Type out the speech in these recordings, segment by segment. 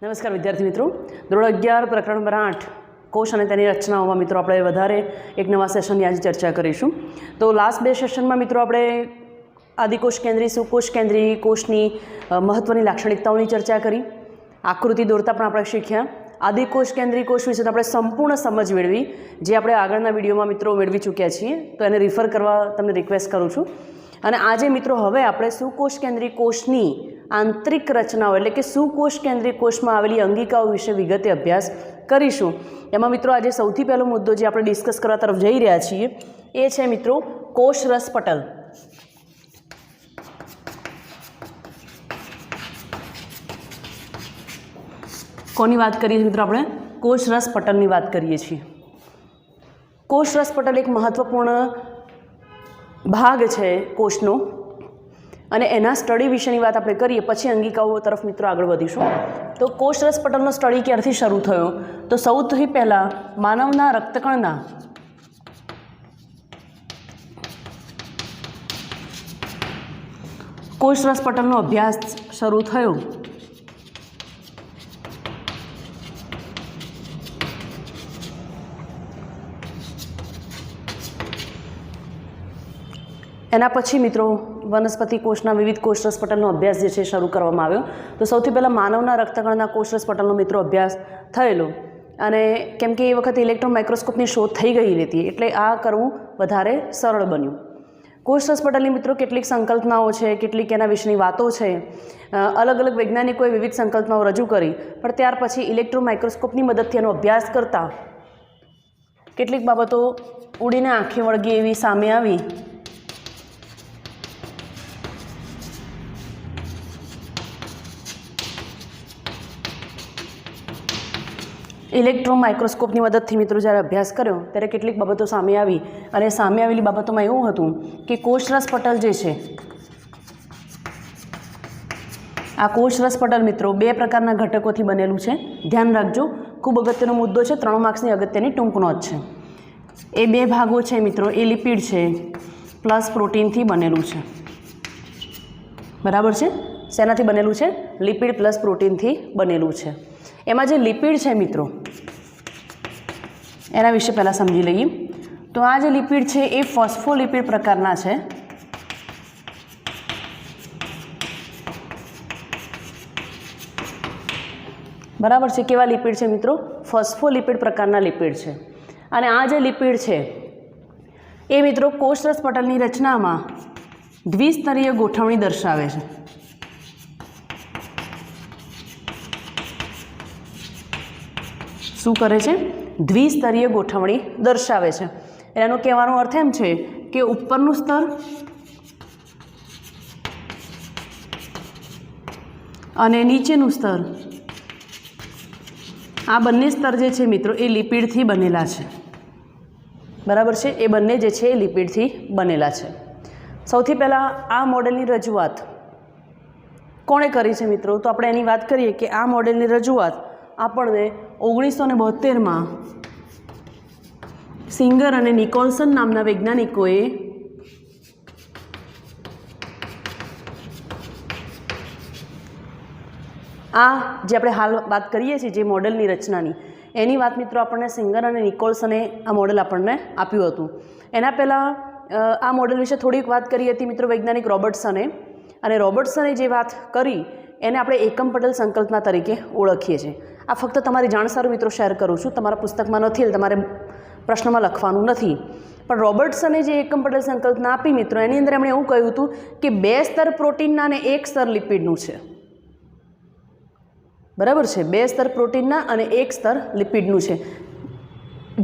નમસ્કાર વિદ્યાર્થી મિત્રો, ધોરણ 11 પ્રકરણ નંબર 8 કોષ અને તેની રચનાઓમાં મિત્રો આપણે વધારે એક નવા સેશનની આજે ચર્ચા કરીશું. તો લાસ્ટ બે સેશનમાં મિત્રો આપણે આદિકોષ કેન્દ્રી, સુકોષ કેન્દ્રી કોષની મહત્ત્વની લાક્ષણિકતાઓની ચર્ચા કરી. આકૃતિ દોરતા પણ આપણે શીખ્યા. આદિકોષ કેન્દ્રી કોષ વિશે તો આપણે સંપૂર્ણ સમજ મેળવી, જે આપણે આગળના વિડીયોમાં મિત્રો મેળવી ચૂક્યા છીએ. તો એને રિફર કરવા તમને રિક્વેસ્ટ કરું છું. અને આજે મિત્રો હવે આપણે સુકોષ કેન્દ્રી કોષની આંતરિક રચનાઓ એટલે કે સુકોષ કેન્દ્રી કોષમાં આવેલી અંગિકાઓ વિશે વિગતે અભ્યાસ કરીશું. એમાં મિત્રો આજે સૌથી પહેલો મુદ્દો જે આપણે ડિસ્કસ કરવા તરફ જઈ રહ્યા છીએ એ છે મિત્રો કોષરસ પટલ. કોની વાત કરીએ છીએ મિત્રો? આપણે કોષરસ પટલની વાત કરીએ છીએ. કોષરસ પટલ એક મહત્વપૂર્ણ ભાગ છે કોષનો, અને એના સ્ટડી વિશેની વાત આપણે કરીએ પછી અંગિકાઓ તરફ મિત્રો આગળ વધીશું. તો કોષરસ પટલનો સ્ટડી ક્યારથી શરૂ થયો? તો સૌથી પહેલાં માનવના રક્તકણના કોષરસ પટલનો અભ્યાસ શરૂ થયો એના પછી મિત્રો વનસ્પતિ કોષના વિવિધ કોષરસ પટલનો અભ્યાસ જે છે શરૂ કરવામાં આવ્યો. તો સૌથી પહેલાં માનવના રક્તકણના કોષરસ પટલનો મિત્રો અભ્યાસ થયેલો, અને કેમ કે એ વખતે ઇલેક્ટ્રોન માઇક્રોસ્કોપની શોધ થઈ ગયેલી હતી એટલે આ કરવું વધારે સરળ બન્યું. કોષરસ પટલની મિત્રો કેટલીક સંકલ્પનાઓ છે, કેટલીક એના વિશેની વાતો છે. અલગ અલગ વૈજ્ઞાનિકોએ વિવિધ સંકલ્પનાઓ રજૂ કરી, પણ ત્યાર પછી ઇલેક્ટ્રોન માઇક્રોસ્કોપની મદદથી એનો અભ્યાસ કરતા કેટલીક બાબતો ઉડીને આંખે વળગે એવી સામે આવી. ઇલેક્ટ્રોન માઇક્રોસ્કોપની મદદથી મિત્રો જ્યારે અભ્યાસ કર્યો ત્યારે કેટલીક બાબતો સામે આવી, અને સામે આવેલી બાબતોમાં એવું હતું કે કોષરસ પટલ જે છે, આ કોષરસ પટલ મિત્રો બે પ્રકારના ઘટકોથી બનેલું છે. ધ્યાન રાખજો, ખૂબ અગત્યનો મુદ્દો છે, 3 માર્ક્સની અગત્યની ટૂંક નોંધ છે. એ બે ભાગો છે મિત્રો, એ લિપિડ છે પ્લસ પ્રોટીનથી બનેલું છે. બરાબર છે? શેનાથી બનેલું છે? લિપિડ પ્લસ પ્રોટીનથી બનેલું છે. એમાં જે લિપિડ છે મિત્રો એના વિશે પહેલાં સમજી લઈએ. તો આ જે લિપિડ છે એ ફોસ્ફોલિપિડ પ્રકારના છે. બરાબર છે? કેવા લિપિડ છે મિત્રો? ફોસ્ફોલિપિડ પ્રકારના લિપિડ છે. અને આ જે લિપિડ છે એ મિત્રો કોષરસ પટલની રચનામાં દ્વિસ્તરીય ગોઠવણી દર્શાવે છે. શું કરે છે? દ્વિસ્તરીય ગોઠવણી દર્શાવે છે. એનો કહેવાનો અર્થ એમ છે કે ઉપરનું સ્તર અને નીચેનું સ્તર, આ બંને સ્તર જે છે મિત્રો એ લિપિડથી બનેલા છે. બરાબર છે? એ બંને જે છે એ લિપિડથી બનેલા છે. સૌથી પહેલાં આ મોડેલની રજૂઆત કોણે કરી છે મિત્રો? તો આપણે એની વાત કરીએ કે આ મોડેલની રજૂઆત આપણને 1972માં સિંગર અને નિકોલસન નામના વૈજ્ઞાનિકોએ આ જે આપણે હાલ વાત કરીએ છીએ જે મોડેલની રચનાની, એની વાત મિત્રો આપણને સિંગર અને નિકોલસને આ મોડેલ આપણને આપ્યું હતું. એના પહેલાં આ મોડેલ વિશે થોડીક વાત કરી હતી મિત્રો વૈજ્ઞાનિક રોબર્ટસને, અને રોબર્ટસને જે વાત કરી એને આપણે એકમ પટલ સંકલ્પના તરીકે ઓળખીએ છીએ. આ ફક્ત તમારી જાણ સારું મિત્રો શેર કરું છું, તમારા પુસ્તકમાં નથી એટલે તમારે પ્રશ્નમાં લખવાનું નથી. પણ રોબર્ટસને જે એકમ પટલ સંકલ્પના આપી મિત્રો એની અંદર એમણે એવું કહ્યું હતું કે 2 સ્તર પ્રોટીનના અને 1 સ્તર લિપિડનું છે. બરાબર છે? 2 સ્તર પ્રોટીનના અને 1 સ્તર લિપિડનું છે,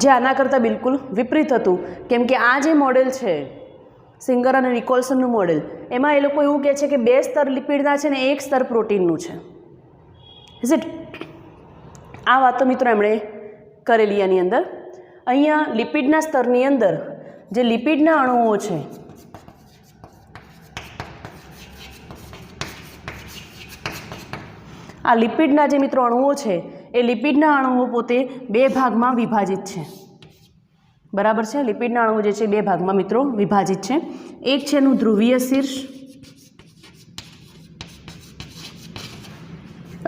જે આના કરતાં બિલકુલ વિપરીત હતું. કેમ કે આ જે મોડેલ છે સિંગર અને નિકોલસનનું મોડેલ, એમાં એ લોકો એવું કહે છે કે 2 સ્તર લિપિડના છે ને 1 સ્તર પ્રોટીનનું છે. Is it? આ વાતો મિત્રો એમણે કરેલી. એની અંદર અહીંયા લિપિડના સ્તરની અંદર જે લિપિડના અણુઓ છે આ લિપિડના જે મિત્રો અણુઓ છે એ લિપિડના અણુઓ પોતે 2 ભાગમાં વિભાજિત છે. બરાબર છે? લિપિડના અણુઓ જે છે 2 ભાગમાં મિત્રો વિભાજિત છે. એક છે એનું ધ્રુવીય શીર્ષ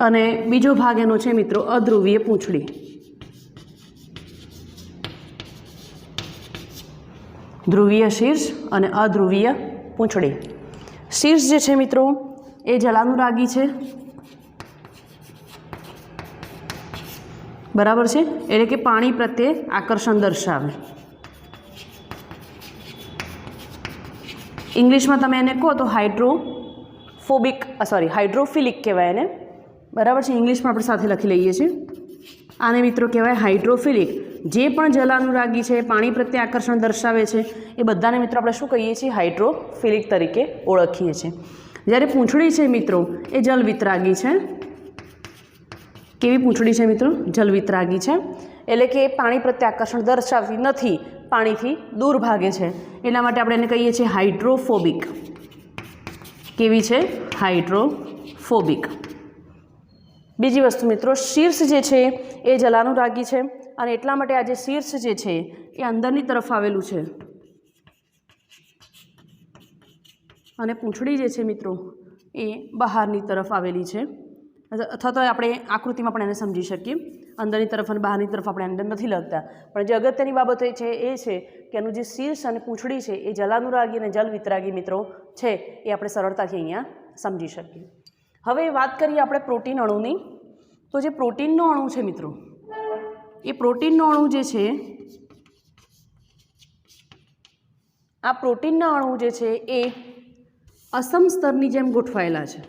અને બીજો ભાગ એનો છે મિત્રો અધ્રુવીય પૂંછડી. ધ્રુવીય શીર્ષ અને અધ્રુવીય પૂંછડી. શીર્ષ જે છે મિત્રો એ જલાનુરાગી છે, બરાબર છે, એટલે કે પાણી પ્રત્યે આકર્ષણ દર્શાવે. ઇંગ્લિશમાં તમે એને કહો તો હાઇડ્રોફિલિક કહેવાય એને, બરાબર છે. ઇંગ્લિશમાં આપણે સાથે લખી લઈએ છીએ. આને મિત્રો કહેવાય હાઇડ્રોફિલિક. જે પણ જલાનુરાગી છે, પાણી પ્રત્યે આકર્ષણ દર્શાવે છે, એ બધાને મિત્રો આપણે શું કહીએ છીએ? હાઇડ્રોફિલિક તરીકે ઓળખીએ છીએ. જ્યારે પૂંછડી છે મિત્રો એ જલવિતરાગી છે. કેવી પૂંછડી છે મિત્રો? જલવિતરાગી છે, એટલે કે પાણી પ્રત્યે આકર્ષણ દર્શાવતી નથી, પાણીથી દૂર ભાગે છે, એટલા માટે આપણે એને કહીએ છીએ હાઇડ્રોફોબિક. કેવી છે? હાઇડ્રોફોબિક. બીજી વસ્તુ મિત્રો, શીર્ષ જે છે એ જલાનુરાગી છે, અને એટલા માટે આ જે શીર્ષ જે છે એ અંદરની તરફ આવેલું છે, અને પૂંછડી જે છે મિત્રો એ બહારની તરફ આવેલી છે. અથવા તો આપણે આકૃતિમાં પણ એને સમજી શકીએ. અંદરની તરફ અને બહારની તરફ આપણે અંદર નથી લખતા, પણ જે અગત્યની બાબત એ છે કે એનું જે શીર્ષ અને પૂંછડી છે એ જલાનુરાગી અને જલવિતરાગી મિત્રો છે, એ આપણે સરળતાથી અહીંયા સમજી શકીએ. હવે વાત કરીએ આપણે પ્રોટીન અણુની. તો જે પ્રોટીનનો અણુ છે મિત્રો, એ પ્રોટીનનો અણુ જે છે, આ પ્રોટીનના અણુ જે છે એ અસમ સ્તરની જેમ ગોઠવાયેલા છે.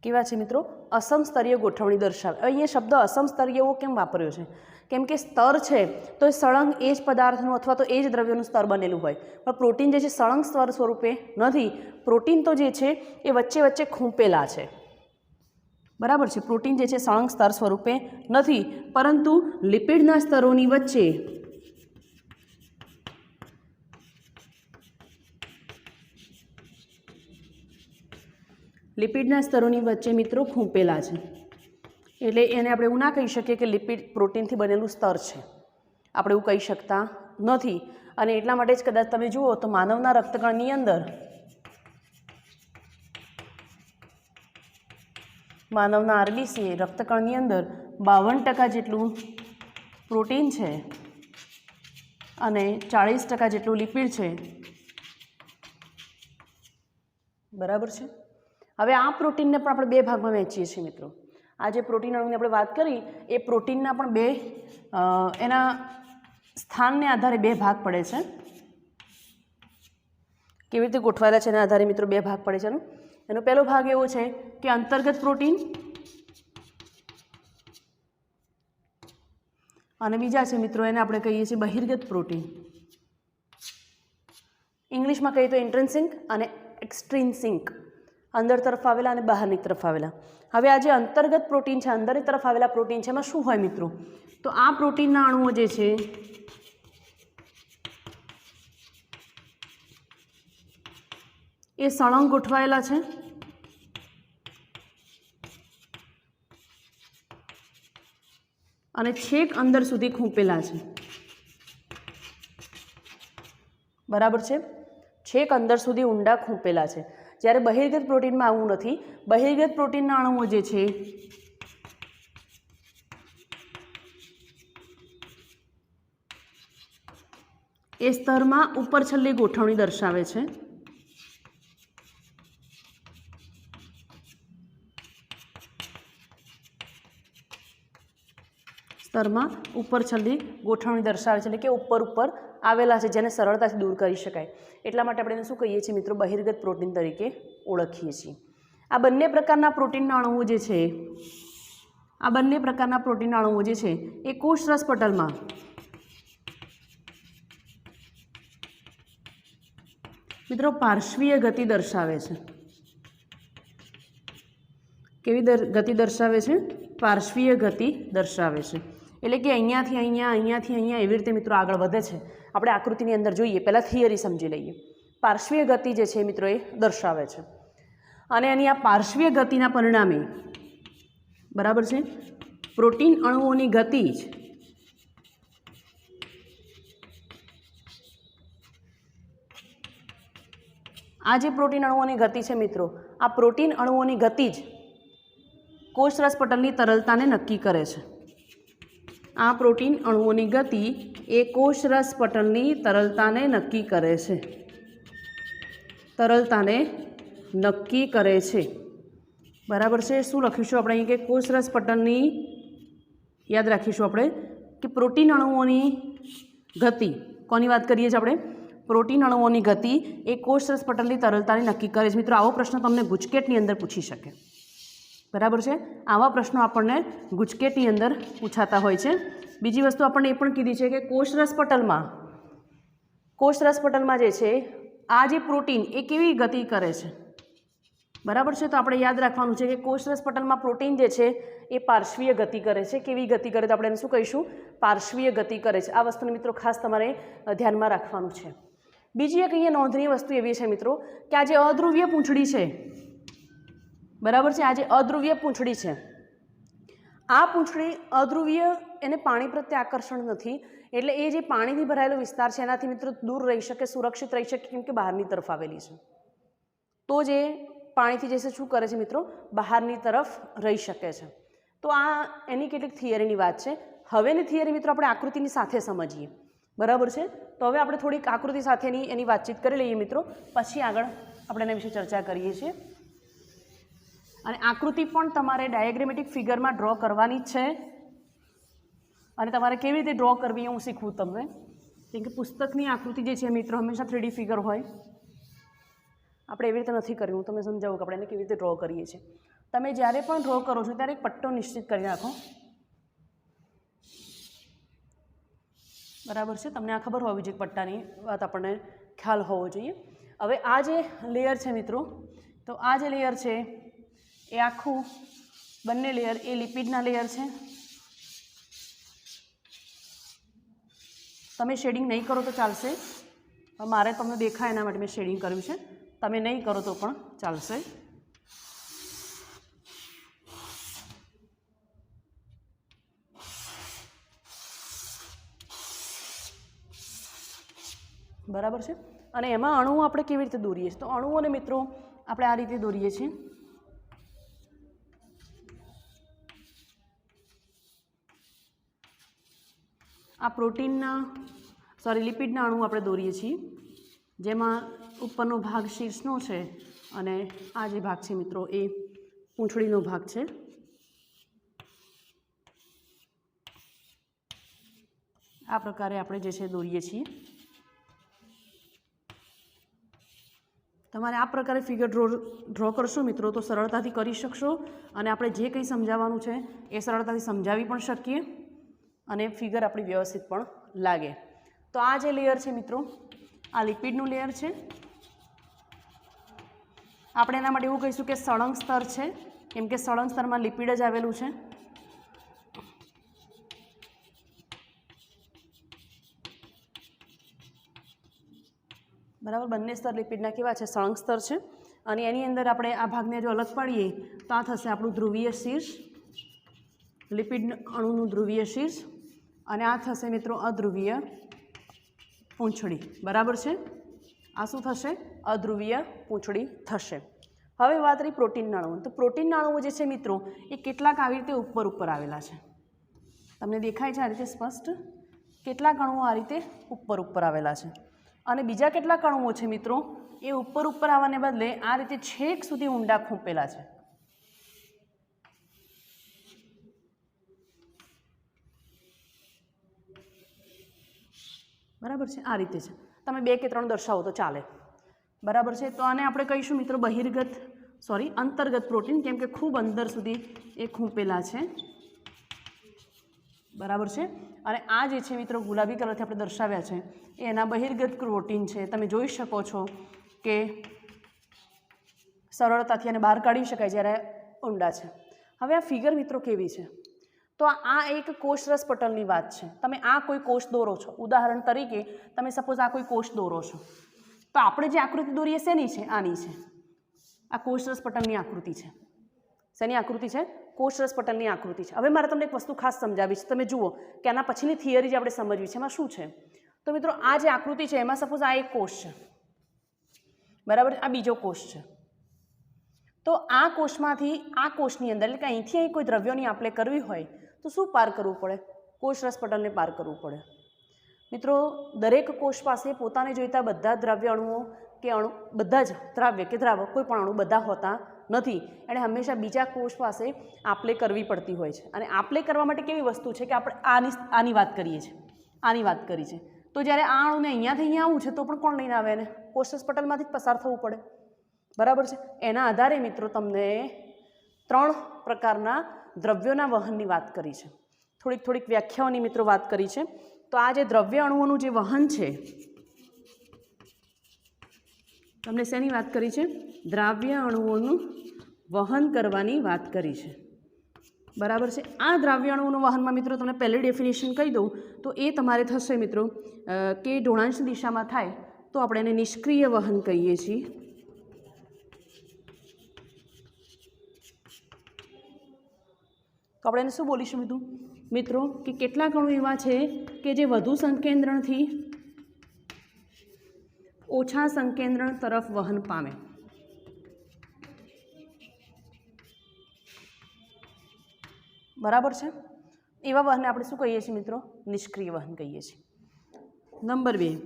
કેવા છે મિત્રો? અસમ સ્તરીય ગોઠવણી દર્શાવે. અહીંયા શબ્દ અસમ સ્તરીય એવો કેમ વાપર્યો છે? કેમ કે સ્તર છે તો એ સળંગ એ જ પદાર્થનું અથવા તો એ જ દ્રવ્યનું સ્તર બનેલું હોય, પણ પ્રોટીન જે છે સળંગ સ્તર સ્વરૂપે નથી. પ્રોટીન તો જે છે એ વચ્ચે વચ્ચે ખૂંપેલા છે, બરાબર છે. પ્રોટીન જે છે સળંગ સ્તર સ્વરૂપે નથી, પરંતુ લિપિડના સ્તરોની વચ્ચે મિત્રો ખૂંપેલા છે. એટલે એને આપણે એવું ના કહી શકીએ કે લિપિડ પ્રોટીનથી બનેલું સ્તર છે, આપણે એવું કહી શકતા નથી. અને એટલા માટે જ કદાચ તમે જુઓ તો માનવના રક્તકણની અંદર માનવના આરબીસી રક્તકણની અંદર 52% જેટલું પ્રોટીન છે અને 40% જેટલું લિપિડ છે, બરાબર છે. હવે આ પ્રોટીનને પણ આપણે બે ભાગમાં વહેંચીએ છીએ મિત્રો. આ જે પ્રોટીન અણુની આપણે વાત કરી એ પ્રોટીનના પણ બે એના સ્થાનને આધારે બે ભાગ પડે છે. કેવી રીતે ગોઠવાયેલા છે એના આધારે મિત્રો બે ભાગ પડે છે. એનો પહેલો ભાગ એવો છે કે અંતર્ગત પ્રોટીન, અને બીજા છે મિત્રો એને આપણે કહીએ છીએ બહિર્ગત પ્રોટીન. ઇંગ્લિશમાં કહીએ તો ઇન્ટ્રિન્સિક અને એક્સટ્રિન્સિક, અંદર તરફ આવેલા અને બહારની તરફ આવેલા. હવે આ જે અંતર્ગત પ્રોટીન છે, અંદરની તરફ આવેલા પ્રોટીન છે, એમાં શું હોય મિત્રો? તો આ પ્રોટીનના અણુઓ જે છે એ સળંગ ગોઠવાયેલા છે, અને છેક અંદર સુધી ખૂંપેલા છે, બરાબર છે. છેક અંદર સુધી ઊંડા ખૂંપેલા છે. જ્યારે બહિર્ગત પ્રોટીનમાં આવું નથી. બહિર્ગત પ્રોટીનના અણુઓ જે છે એ સ્તરમાં ઉપર છેલ્લી ગોઠવણી દર્શાવે છે. સ્તરમાં ઉપર છેલ્લી ગોઠવણી દર્શાવે છે, એટલે કે ઉપર આવેલા છે, જેને સરળતાથી દૂર કરી શકાય. એટલા માટે આપણે એને શું કહીએ છીએ મિત્રો? બહિર્ગત પ્રોટીન તરીકે ઓળખીએ છીએ. આ બંને પ્રકારના પ્રોટીનના અણુઓ જે છે એ કોષરસ પટલમાં મિત્રો પાર્શ્વીય ગતિ દર્શાવે છે. કેવી ગતિ દર્શાવે છે? પાર્શ્વીય ગતિ દર્શાવે છે. એટલે કે અહીંયાથી અહીંયા એવી રીતે મિત્રો આગળ વધે છે. આપણે આકૃતિની અંદર જોઈએ, પહેલાં થિયરી સમજી લઈએ. પાર્શ્વીય ગતિ જે છે મિત્રો એ દર્શાવે છે, અને એની આ પાર્શ્વીય ગતિના પરિણામે, બરાબર છે, પ્રોટીન અણુઓની ગતિ જ આ જે પ્રોટીન અણુઓની ગતિ છે મિત્રો, આ પ્રોટીન અણુઓની ગતિ જ કોષરસ પટલની તરલતાને નક્કી કરે છે. આ પ્રોટીન અણુઓની ગતિ એ કોષરસ પટલની તરલતાને નક્કી કરે છે. તરલતાને નક્કી કરે છે. બરાબર છે. શું લખીશું આપણે અહીં કે કોષરસ પટલની, યાદ રાખીશું આપણે કે પ્રોટીન અણુઓની ગતિ, કોની વાત કરીએ છીએ આપણે? પ્રોટીન અણુઓની ગતિ એ કોષરસ પટલની તરલતાને નક્કી કરે છે. મિત્રો આવો પ્રશ્ન તમને ગુજકેટની અંદર પૂછી શકે. બરાબર છે. આવા પ્રશ્નો આપણને ગુજકેટની અંદર પૂછાતા હોય છે. બીજી વસ્તુ આપણને એ પણ કીધી છે કે કોષરસ પટલમાં જે છે આ જે પ્રોટીન એ કેવી ગતિ કરે છે. બરાબર છે. તો આપણે યાદ રાખવાનું છે કે કોષરસ પટલમાં પ્રોટીન જે છે એ પાર્શ્વીય ગતિ કરે છે. કેવી ગતિ કરે? તો આપણે એને શું કહીશું? પાર્શ્વીય ગતિ કરે છે. આ વસ્તુને મિત્રો ખાસ તમારે ધ્યાનમાં રાખવાનું છે. બીજી એક અહીંયા નોંધનીય વસ્તુ એવી છે મિત્રો કે આ જે અધ્રુવીય પૂંછડી છે, બરાબર છે, આ જે અધ્રુવીય પૂંછડી છે, આ પૂંછડી અધ્રુવીય, એને પાણી પ્રત્યે આકર્ષણ નથી, એટલે એ જે પાણીથી ભરાયેલો વિસ્તાર છે એનાથી મિત્રો દૂર રહી શકે, સુરક્ષિત રહી શકે, કેમ કે બહારની તરફ આવેલી છે. તો જે પાણીથી જે છે શું કરે છે મિત્રો? બહારની તરફ રહી શકે છે. તો આ એની કેટલીક થિયરીની વાત છે. હવેની થિયરી મિત્રો આપણે આકૃતિની સાથે સમજીએ. બરાબર છે. તો હવે આપણે થોડીક આકૃતિ સાથેની એની વાતચીત કરી લઈએ મિત્રો, પછી આગળ આપણે એના વિશે ચર્ચા કરીએ છીએ. અને આકૃતિ પણ તમારે ડાયાગ્રામેટિક ફિગરમાં ડ્રો કરવાની જ છે. અને તમારે કેવી રીતે ડ્રો કરવી એ હું શીખવું તમને, કેમ કે પુસ્તકની આકૃતિ જે છે મિત્રો હંમેશા 3D ફિગર હોય. આપણે એવી રીતે નથી કર્યું. હું તમને સમજાવું કે આપણે એને કેવી રીતે ડ્રો કરીએ છીએ. તમે જ્યારે પણ ડ્રો કરો છો ત્યારે એક પટ્ટો નિશ્ચિત કરી નાખો. બરાબર છે. તમને આ ખબર હોવી જોઈએ, પટ્ટાની વાત આપણને ખ્યાલ હોવો જોઈએ. હવે આ જે લેયર છે મિત્રો, તો આ જે લેયર છે એ આખું બંને લેયર એ લિપિડના લેયર છે. તમે શેડિંગ નહીં કરો તો ચાલશે, મારે તમને દેખાય એના માટે મેં શેડિંગ કર્યું છે. તમે નહીં કરો તો પણ ચાલશે. બરાબર છે. અને એમાં અણુઓ આપણે કેવી રીતે દોરીએ છીએ? તો અણુઓને મિત્રો આપણે આ રીતે દોરીએ છીએ. આ લિપિડના અણુ આપણે દોરીએ છીએ, જેમાં ઉપરનો ભાગ શીર્ષનો છે અને આ જે ભાગ છે મિત્રો એ પૂંછડીનો ભાગ છે. આ પ્રકારે આપણે જે છે દોરીએ છીએ. તમારે આ પ્રકારે ફિગર ડ્રો કરશો મિત્રો તો સરળતાથી કરી શકશો, અને આપણે જે કંઈ સમજાવવાનું છે એ સરળતાથી સમજાવી પણ શકીએ, અને ફિગર આપણી વ્યવસ્થિત પણ લાગે. તો આ જે લેયર છે મિત્રો, આ લિપિડનું લેયર છે. આપણે એના માટે એવું કહીશું કે સળંગ સ્તર છે, કેમ કે સળંગ સ્તરમાં લિપિડ જ આવેલું છે. બરાબર. બંને સ્તર લિપિડના કેવા છે? સળંગ સ્તર છે. અને એની અંદર આપણે આ ભાગને જો અલગ પાડીએ તો આ થશે આપણું ધ્રુવીય શીર્ષ, લિપિડ અણુનું ધ્રુવીય શીર્ષ, અને આ થશે મિત્રો અધ્રુવીય પૂંછડી. બરાબર છે. આ શું થશે? અધ્રુવીય પૂંછડી થશે. હવે વાત રહી પ્રોટીનના અણુઓ. તો પ્રોટીનના અણુઓ જે છે મિત્રો એ કેટલાક આવી રીતે ઉપર આવેલા છે. તમને દેખાય છે આ રીતે સ્પષ્ટ? કેટલાક અણુઓ આ રીતે ઉપર આવેલા છે, અને બીજા કેટલાક અણુઓ છે મિત્રો એ ઉપર આવવાને બદલે આ રીતે છેક સુધી ઊંડા ખૂંપેલા છે. બરાબર છે. આ રીતે છે. તમે 2 કે 3 દર્શાવો તો ચાલે. બરાબર છે. તો આને આપણે કહીશું મિત્રો અંતર્ગત પ્રોટીન, કેમ કે ખૂબ અંદર સુધી એ ખૂંપેલા છે. બરાબર છે. અને આ જે છે મિત્રો ગુલાબી કલરથી આપણે દર્શાવ્યા છે એ એના બહિર્ગત પ્રોટીન છે. તમે જોઈ શકો છો કે સરળતાથી એને બહાર કાઢી શકાય જ્યારે ઊંડા છે. હવે આ ફિગર મિત્રો કેવી છે? તો આ એક કોષરસ પટલની વાત છે. તમે આ કોઈ કોષ દોરો છો, ઉદાહરણ તરીકે તમે સપોઝ આ કોઈ કોષ દોરો છો, તો આપણે જે આકૃતિ દોરીએ શેની છે? આની છે. આ કોષરસ પટલની આકૃતિ છે. શેની આકૃતિ છે? કોષરસ પટલની આકૃતિ છે. હવે મારે તમને એક વસ્તુ ખાસ સમજાવી છે. તમે જુઓ કે આના પછીની થિયરી જે આપણે સમજવી છે એમાં શું છે. તો મિત્રો આ જે આકૃતિ છે એમાં સપોઝ આ એક કોષ છે, બરાબર, આ બીજો કોષ છે। તો આ કોષમાંથી આ કોષની અંદર એટલે કે અહીંથી અહીં કોઈ દ્રવ્યોની આપણે કરવી હોય તો શું પાર કરવું પડે? કોષ રસ પટલને પાર કરવું પડે। મિત્રો, દરેક કોષ પાસે પોતાને જોઈતા બધા દ્રવ્ય અણુઓ કે બધા જ દ્રાવ્ય કે દ્રાવક કોઈ પણ અણુ બધા હોતા નથી। એણે હંમેશા બીજા કોષ પાસે આપલે કરવી પડતી હોય છે। અને આપલે કરવા માટે કેવી વસ્તુ છે કે આપણે આની વાત કરીએ છીએ, આની વાત કરી છે, તો જ્યારે આ અણુને અહીંયાથી અહીંયા આવવું છે તો પણ કોણ લઈને આવે? એને કોષ રસ પટલમાંથી જ પસાર થવું પડે, બરાબર છે। એના આધારે મિત્રો તમને 3 પ્રકારના દ્રવ્યોના વહનની વાત કરી છે, થોડીક વ્યાખ્યાઓની મિત્રો વાત કરી છે। તો આ જે દ્રવ્ય અણુઓનું જે વહન છે, તમને શેની વાત કરી છે? દ્રાવ્ય અણુઓનું વહન કરવાની વાત કરી છે, બરાબર છે। આ દ્રાવ્ય અણુઓનું વહનમાં મિત્રો તમને પહેલી ડેફિનેશન કહી દઉં તો એ તમારે થશે મિત્રો કે ઢોળાંશ દિશામાં થાય તો આપણે એને નિષ્ક્રિય વહન કહીએ છીએ। તો આપણે એને શું બોલીશું મિત્રો કે કેટલાક અણુ એવા છે કે જે વધુ સંકેન્દ્રણથી ઓછા સંકેન્દ્રણ તરફ વહન પામે, બરાબર છે। એવા વહનને આપણે શું કહીએ છીએ મિત્રો? નિષ્ક્રિય વહન કહીએ છીએ। નંબર 2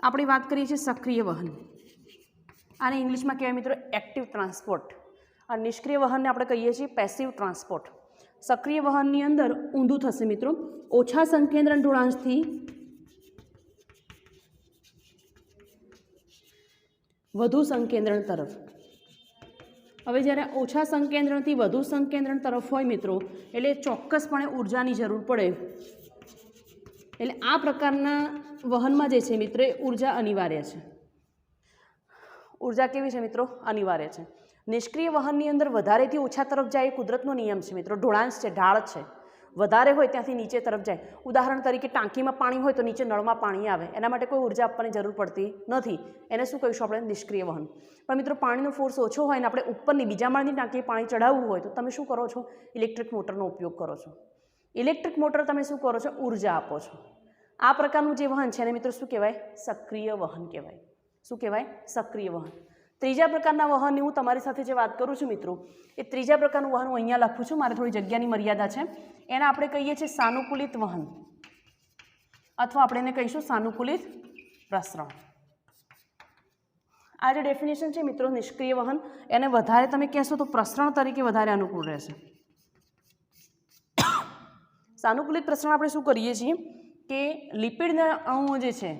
આપણે વાત કરીએ છીએ સક્રિય વહન, આને ઇંગ્લિશમાં કહેવાય મિત્રો એક્ટિવ ટ્રાન્સપોર્ટ। અને નિષ્ક્રિય વહનને આપણે કહીએ છીએ પેસિવ ટ્રાન્સપોર્ટ। સક્રિય વહનની અંદર ઊંધું થશે મિત્રો, ઓછા સંકેન્દ્રણ ઢોળાંશથી વધુ સંકેન્દ્રણ તરફ। હવે જ્યારે ઓછા સંકેન્દ્રણથી વધુ સંકેન્દ્રણ તરફ હોય મિત્રો એટલે ચોક્કસપણે ઉર્જાની જરૂર પડે, એટલે આ પ્રકારના વહનમાં જે છે મિત્રો એ ઉર્જા અનિવાર્ય છે। ઉર્જા કેવી છે મિત્રો? અનિવાર્ય છે। નિષ્ક્રિય વહનની અંદર વધારેથી ઓછા તરફ જાય એ કુદરતનો નિયમ છે મિત્રો, ઢોળાંશ છે, ઢાળ છે, વધારે હોય ત્યાંથી નીચે તરફ જાય। ઉદાહરણ તરીકે ટાંકીમાં પાણી હોય તો નીચે નળમાં પાણી આવે, એના માટે કોઈ ઉર્જા આપવાની જરૂર પડતી નથી, એને શું કહીશું આપણે? નિષ્ક્રિય વહન। પણ મિત્રો પાણીનો ફોર્સ ઓછો હોય ને આપણે ઉપરની બીજા માળની ટાંકીએ પાણી ચડાવવું હોય તો તમે શું કરો છો? ઇલેક્ટ્રિક મોટરનો ઉપયોગ કરો છો। ઇલેક્ટ્રિક મોટર તમે શું કરો છો? ઉર્જા આપો છો। આ પ્રકારનું જે વહન છે એને મિત્રો શું કહેવાય? સક્રિય વહન કહેવાય। શું કહેવાય? સક્રિય વહન। ત્રીજા પ્રકારના વહનની હું તમારી સાથે જે વાત કરું છું મિત્રો, એ ત્રીજા પ્રકારનું વહન હું અહીંયા લખું છું, મારે થોડી જગ્યાની મર્યાદા છે, એને આપણે કહીએ છીએ સાનુકૂલિત વહન, અથવા આપણે એને કહીશું સાનુકૂલિત પ્રસરણ। આ જે ડેફિનેશન છે મિત્રો નિષ્ક્રિય વહન, એને વધારે તમે કહેશો તો પ્રસરણ તરીકે વધારે અનુકૂળ રહેશે। સાનુકૂલિત પ્રસરણ આપણે શું કરીએ છીએ કે લિપિડના અણુઓ જે છે,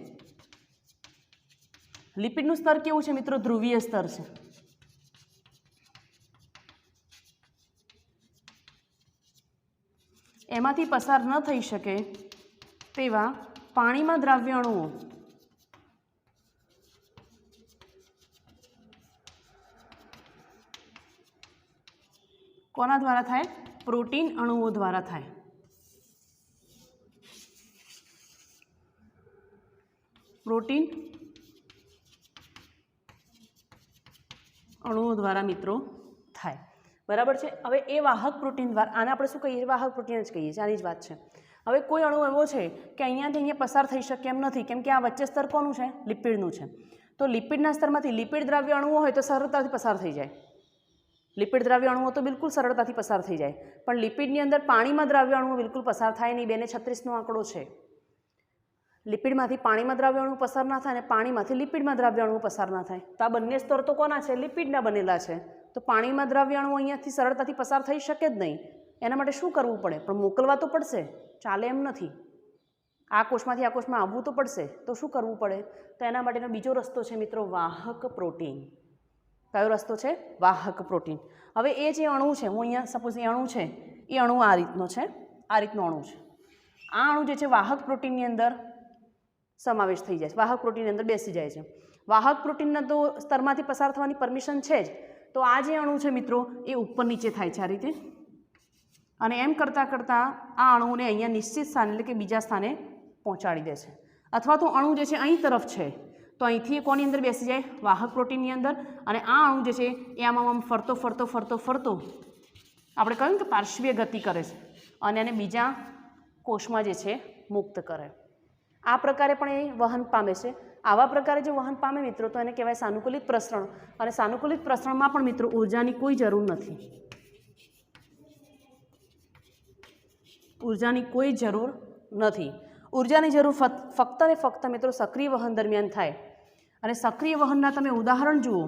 લિપિડનું સ્તર કેવું છે મિત્રો? ધ્રુવીય સ્તર છે। એમાંથી પસાર ન થઈ શકે તેવા પાણીમાં દ્રાવ્ય અણુઓ કોના દ્વારા થાય? પ્રોટીન અણુઓ દ્વારા થાય। પ્રોટીન અણુઓ દ્વારા મિત્રો થાય, બરાબર છે। હવે એ વાહક પ્રોટીન દ્વારા, આને આપણે શું કહીએ છીએ? વાહક પ્રોટીન જ કહીએ છીએ, આની જ વાત છે। હવે કોઈ અણુ એવો છે કે અહીંયાથી અહીંયા પસાર થઈ શકે એમ નથી, કેમ કે આ વચ્ચે સ્તર કોનું છે? લિપિડનું છે। તો લિપિડના સ્તરમાંથી લિપિડ દ્રાવ્ય અણુઓ હોય તો સરળતાથી પસાર થઈ જાય, લિપિડ દ્રાવ્ય અણુઓ તો બિલકુલ સરળતાથી પસાર થઈ જાય, પણ લિપિડની અંદર પાણીમાં દ્રાવ્ય અણુઓ બિલકુલ પસાર થાય નહીં। 2:36નો આંકડો છે, લિપિડમાંથી પાણીમાં દ્રાવ્ય અણુ પસાર ના થાય અને પાણીમાંથી લિપિડમાં દ્રાવ્ય અણુ પસાર ના થાય। તો આ બંને સ્તર તો કોના છે? લિપિડના બનેલા છે। તો પાણીમાં દ્રાવ્ય અણુ અહીંયાથી સરળતાથી પસાર થઈ શકે જ નહીં, એના માટે શું કરવું પડે? પણ મોકલવા તો પડશે, ચાલે એમ નથી। આ કોષમાંથી આ કોષમાં આવવું તો પડશે, તો શું કરવું પડે? તો એના માટેનો બીજો રસ્તો છે મિત્રો વાહક પ્રોટીન। કયો રસ્તો છે? વાહક પ્રોટીન। હવે એ જે અણુ છે, હું અહીંયા સપોઝ એ અણુ છે, એ અણુ આ રીતનો છે, આ રીતનો અણુ છે। આ અણુ જે છે વાહક પ્રોટીનની અંદર સમાવેશ થઈ જાય છે, વાહક પ્રોટીનની અંદર બેસી જાય છે। વાહક પ્રોટીનના તો સ્તરમાંથી પસાર થવાની પરમિશન છે જ, તો આ જે અણુ છે મિત્રો એ ઉપર નીચે થાય છે આ રીતે, અને એમ કરતાં કરતાં આ અણુને અહીંયા નિશ્ચિત સ્થાને એટલે કે બીજા સ્થાને પહોંચાડી દે છે। અથવા તો અણુ જે છે અહીં તરફ છે તો અહીંથી કોની અંદર બેસી જાય? વાહક પ્રોટીનની અંદર, અને આ અણુ જે છે એ આમ ફરતો ફરતો ફરતો ફરતો આપણે કહ્યું કે પાર્શ્વીય ગતિ કરે છે અને એને બીજા કોષમાં જે છે મુક્ત કરે। આ પ્રકારે પણ એ વહન પામે છે। આવા પ્રકારે જો વહન પામે મિત્રો તો એને કહેવાય સાનુકૂલિત પ્રસરણ, અને સાનુકૂલિત પ્રસરણમાં પણ મિત્રો ઉર્જાની કોઈ જરૂર નથી, ઉર્જાની કોઈ જરૂર નથી. ઉર્જાની જરૂર ફક્ત ને ફક્ત મિત્રો સક્રિય વહન દરમિયાન થાય. અને સક્રિય વહનના તમે ઉદાહરણ જુઓ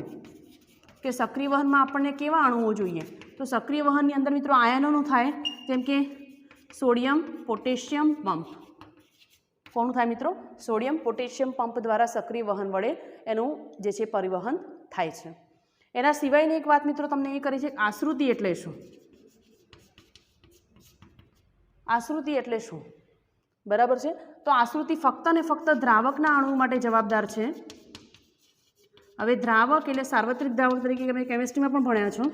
કે સક્રિય વહનમાં આપણને કેવા અણુઓ જોઈએ, તો સક્રિય વહનની અંદર મિત્રો આયનોનું થાય, જેમ કે સોડિયમ પોટેશિયમ પંપ. કોનું થાય મિત્રો? સોડિયમ પોટેશિયમ પંપ દ્વારા સક્રિય વહન વડે એનું જે છે પરિવહન થાય છે. એના સિવાયની એક વાત મિત્રો તમને એ કરી છે, આશ્રુતિ એટલે શું? આશ્રુતિ એટલે શું? બરાબર છે. તો આશ્રુતિ ફક્ત ને ફક્ત દ્રાવકના અણુઓ માટે જવાબદાર છે. હવે દ્રાવક એટલે સાર્વત્રિક દ્રાવક તરીકે તમે કેમિસ્ટ્રીમાં પણ ભણ્યા છો,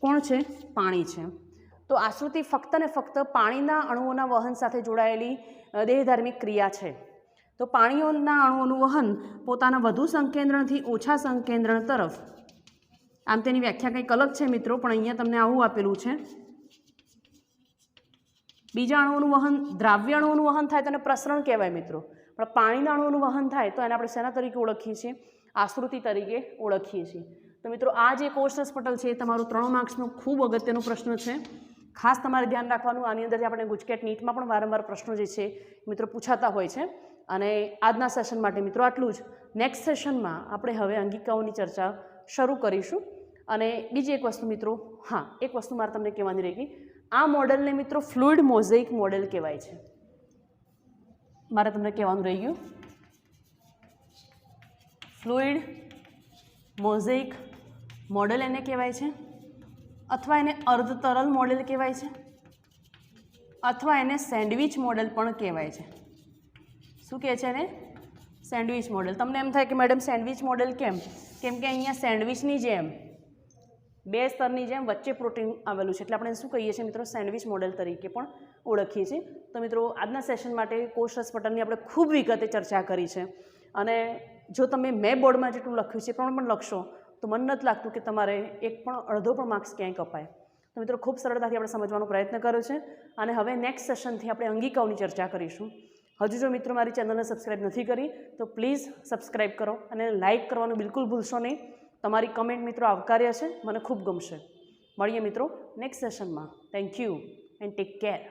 કોણ છે? પાણી છે. તો આશ્રુતિ ફક્ત ને ફક્ત પાણીના અણુઓના વહન સાથે જોડાયેલી દેહધાર્મિક ક્રિયા છે. તો પાણીઓના અણુઓનું વહન પોતાના વધુ સંકેન્દ્રણથી ઓછા સંકેન્દ્રણ તરફ, આમ તેની વ્યાખ્યા કંઈક અલગ છે મિત્રો, પણ અહીંયા તમને આવું આપેલું છે. બીજા અણુઓનું વહન, દ્રાવ્ય અણુઓનું વહન થાય તો એને પ્રસરણ કહેવાય મિત્રો, પણ પાણીના અણુઓનું વહન થાય તો એને આપણે શેના તરીકે ઓળખીએ છીએ? આશ્રુતિ તરીકે ઓળખીએ છીએ. તો મિત્રો આ જે કોષરસ પટલ છે એ તમારું 3 માર્ક્સનો ખૂબ અગત્યનો પ્રશ્ન છે. ખાસ તમારે ધ્યાન રાખવાનું, આની અંદરથી આપણે ગુજકેટ નીટમાં પણ વારંવાર પ્રશ્નો જે છે મિત્રો પૂછાતા હોય છે. અને આજના સેશન માટે મિત્રો આટલું જ. નેક્સ્ટ સેશનમાં આપણે હવે અંગિકાઓની ચર્ચા શરૂ કરીશું. અને બીજી એક વસ્તુ મિત્રો, હા એક વસ્તુ મારે તમને કહેવાની રહી ગઈ, આ મોડેલને મિત્રો ફ્લુઇડ મોઝેઇક મોડેલ કહેવાય છે. મારે તમને કહેવાનું રહી ગયું, ફ્લુઇડ મોઝેઇક મોડેલ એને કહેવાય છે, અથવા એને અર્ધ તરલ મોડેલ કહેવાય છે, અથવા એને સેન્ડવિચ મોડેલ પણ કહેવાય છે. શું કહે છે એને? Sandwich model. તમને એમ થાય કે મેડમ સેન્ડવિચ મોડેલ કેમ? કેમ કે અહીંયા સેન્ડવિચની જેમ 2 સ્તરની જેમ વચ્ચે પ્રોટીન આવેલું છે, એટલે આપણે શું કહીએ છીએ મિત્રો? સેન્ડવિચ મોડેલ તરીકે પણ ઓળખીએ છીએ. તો મિત્રો આજના સેશન માટે કોષરસ પટલની આપણે ખૂબ વિગતે ચર્ચા કરી છે. અને જો તમે મેં બોર્ડમાં જેટલું લખ્યું છે પણ લખશો તો મને નથી લાગતું કે તમારે અડધો પણ માર્ક્સ ક્યાંય કપાય. તો મિત્રો ખૂબ સરળતાથી આપણે સમજવાનો પ્રયત્ન કર્યો છે. અને હવે નેક્સ્ટ સેશનથી આપણે અંગિકાઓની ચર્ચા કરીશું. હજુ જો મિત્રો મારી ચેનલને સબસ્ક્રાઈબ નથી કરી તો પ્લીઝ સબસ્ક્રાઈબ કરો અને લાઇક કરવાનું બિલકુલ ભૂલશો નહીં. તમારી કમેન્ટ મિત્રો આવકાર્ય છે, મને ખૂબ ગમશે. મળીએ મિત્રો નેક્સ્ટ સેશનમાં. Thank you and take care.